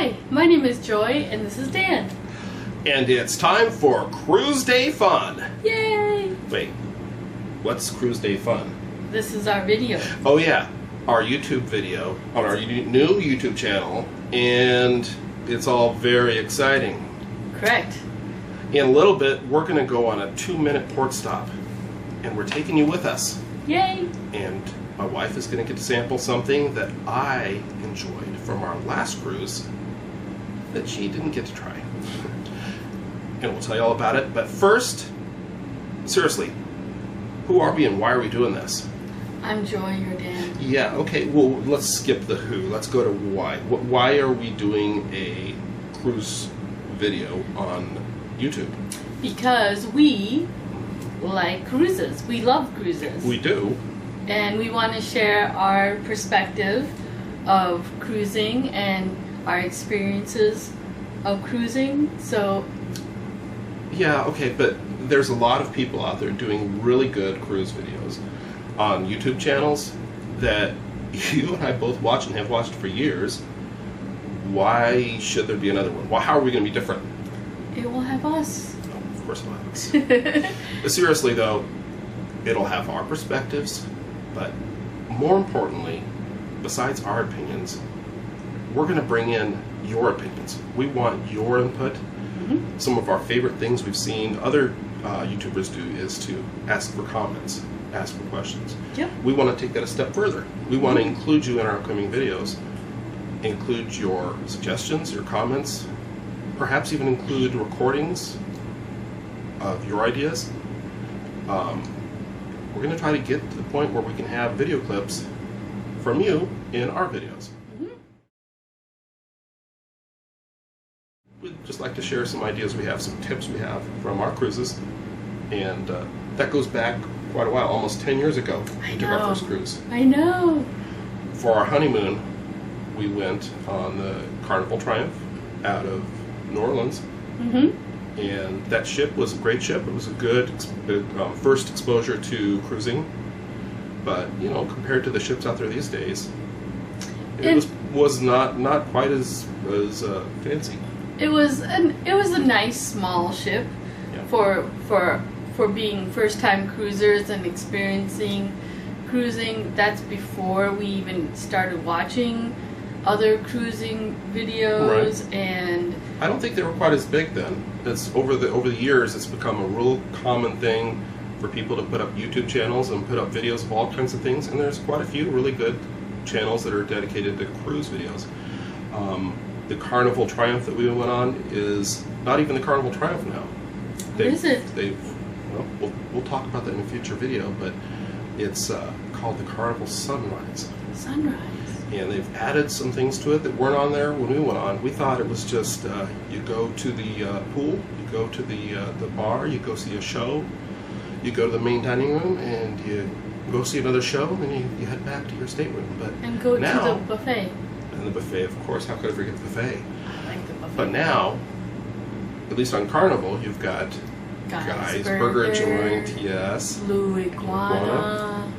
Hi, my name is Joy, and this is Dan. And it's time for Cruise Day Fun. Yay! Wait, what's Cruise Day Fun? This is our video. Oh yeah, our YouTube video on our new YouTube channel, and it's all very exciting. Correct. In a little bit, we're going to go on a 2-minute port stop, and we're taking you with us. Yay! And my wife is going to get to sample something that I enjoyed from our last cruise that she didn't get to try. And we'll tell you all about it. But first, seriously, who are we and why are we doing this? I'm Joy, your Dan. Yeah, okay, well, let's skip the who. Let's go to why. Why are we doing a cruise video on YouTube? Because we like cruises. We love cruises. We do. And we want to share our perspective of cruising and our experiences of cruising. So yeah, okay, but there's a lot of people out there doing really good cruise videos on YouTube channels that you and I both watch and have watched for years. Why should there be another one? How are we going to be different? It will have us. Oh, of course it'll have us. But seriously though, it'll have our perspectives, but more importantly, besides our opinions, we're going to bring in your opinions. We want your input. Some of our favorite things we've seen other YouTubers do is to ask for comments, ask for questions. Yep. We want to take that a step further. We want to include you in our upcoming videos, include your suggestions, your comments, perhaps even include recordings of your ideas. We're going to try to get to the point where we can have video clips from you in our videos. We'd just like to share some ideas we have, some tips we have from our cruises, and that goes back quite a while, almost 10 years ago we took our first cruise. I know. For our honeymoon, we went on the Carnival Triumph out of New Orleans, and that ship was a great ship. It was a good first exposure to cruising, but you know, compared to the ships out there these days, it was not quite as fancy. It was a nice small ship, yeah, for being first time cruisers and experiencing cruising. That's before we even started watching other cruising videos, right. And I don't think they were quite as big then. It's over the years it's become a real common thing for people to put up YouTube channels and put up videos of all kinds of things, and there's quite a few really good channels that are dedicated to cruise videos. The Carnival Triumph that we went on is not even the Carnival Triumph now. What is it? Well, we'll talk about that in a future video, but it's called the Carnival Sunrise. Sunrise. And they've added some things to it that weren't on there when we went on. We thought it was just you go to the pool, you go to the bar, you go see a show, you go to the main dining room, and you go see another show, and then you head back to your stateroom. But and go now, to the buffet. And the buffet, of course. How could I forget the buffet? I like the buffet. But now, at least on Carnival, you've got Guy's Burger Joint, yes, Blue Iguana,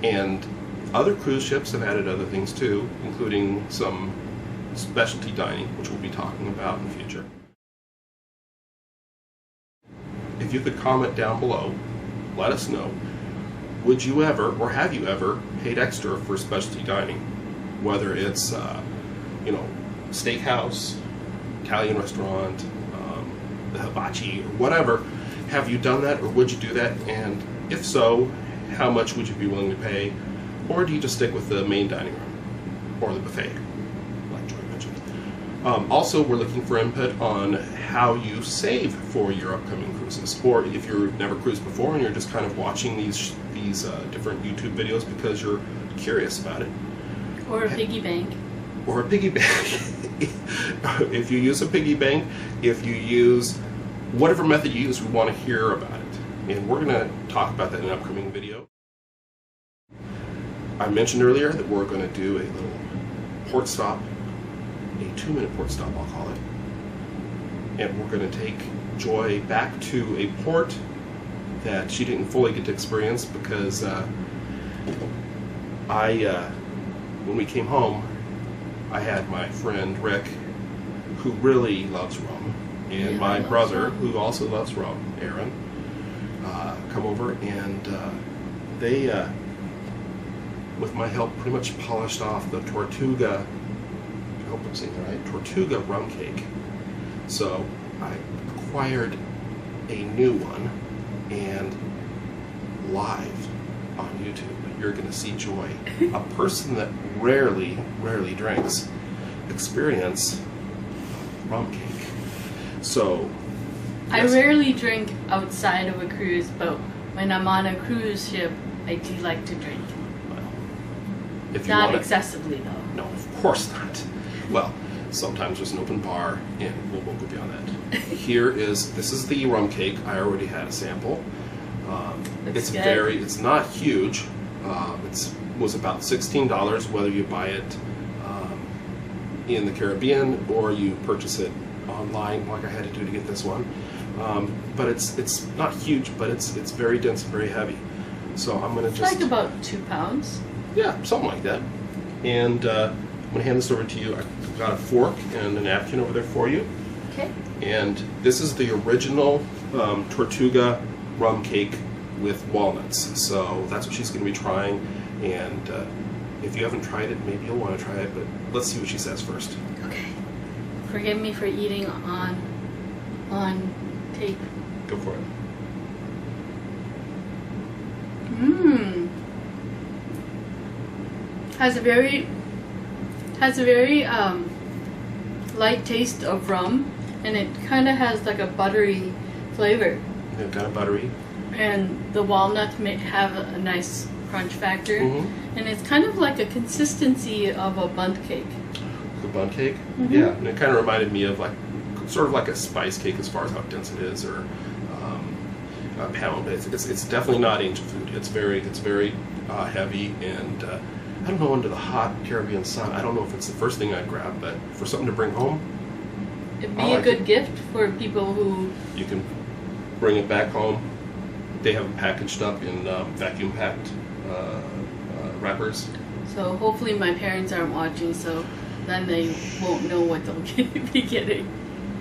and other cruise ships have added other things too, including some specialty dining, which we'll be talking about in the future. If you could comment down below, let us know, would you ever, or have you ever, paid extra for specialty dining? Whether it's, steakhouse, Italian restaurant, the hibachi, or whatever, have you done that, or would you do that? And if so, how much would you be willing to pay? Or do you just stick with the main dining room, or the buffet, like Joy mentioned? Also, we're looking for input on how you save for your upcoming cruises, or if you've never cruised before and you're just kind of watching these different YouTube videos because you're curious about it. Or a piggy bank. Or a piggy bank. If you use a piggy bank, if you use whatever method you use, we want to hear about it. And we're going to talk about that in an upcoming video. I mentioned earlier that we're going to do a little port stop, a 2-minute port stop I'll call it. And we're going to take Joy back to a port that she didn't fully get to experience because when we came home, I had my friend Rick who really loves rum, and Yeah, my I love brother, rum. who also loves rum, Aaron, come over, and they, with my help, pretty much polished off the Tortuga, I hope I'm saying it right, Tortuga rum cake. So I acquired a new one, and live on YouTube, you're going to see Joy, a person that rarely drinks, experience rum cake. So, I yes. rarely drink outside of a cruise, but when I'm on a cruise ship, I do like to drink. Well, if you Not want excessively, though. No, of course not. Well, sometimes there's an open bar, and we'll go beyond that. This is the rum cake. I already had a sample. Looks good. It's not huge. It was about $16, whether you buy it in the Caribbean or you purchase it online, like I had to do to get this one. But it's not huge, but it's very dense and very heavy. So I'm gonna It's like about 2 pounds. yeah, something like that. And I'm gonna hand this over to you. I've got a fork and a napkin over there for you. Okay. And this is the original Tortuga rum cake with walnuts. So that's what she's going to be trying. And if you haven't tried it, maybe you'll want to try it. But let's see what she says first. Okay. Forgive me for eating on tape. Go for it. Mmm. Has a very light taste of rum, and it kind of has like a buttery flavor. They've got a buttery. And the walnuts may have a nice crunch factor, Mm-hmm. and it's kind of like a consistency of a bundt cake. The bun cake? Mhm. Yeah, and it kind of reminded me of sort of like a spice cake as far as how dense it is, or a pound. It's definitely not angel food. It's very heavy, and I don't know, under the hot Caribbean sun, I don't know if it's the first thing I'd grab, but for something to bring home, It'd I be a like good it. gift for people who. You can bring it back home. They have it packaged up in vacuum packed wrappers. So hopefully my parents aren't watching, so then they won't know what they'll be getting.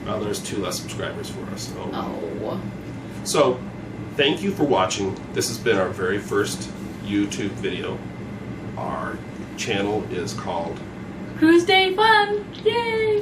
Well, there's 2 less subscribers for us. So. Oh. So, thank you for watching. This has been our very first YouTube video. Our channel is called Cruise Day Fun! Yay!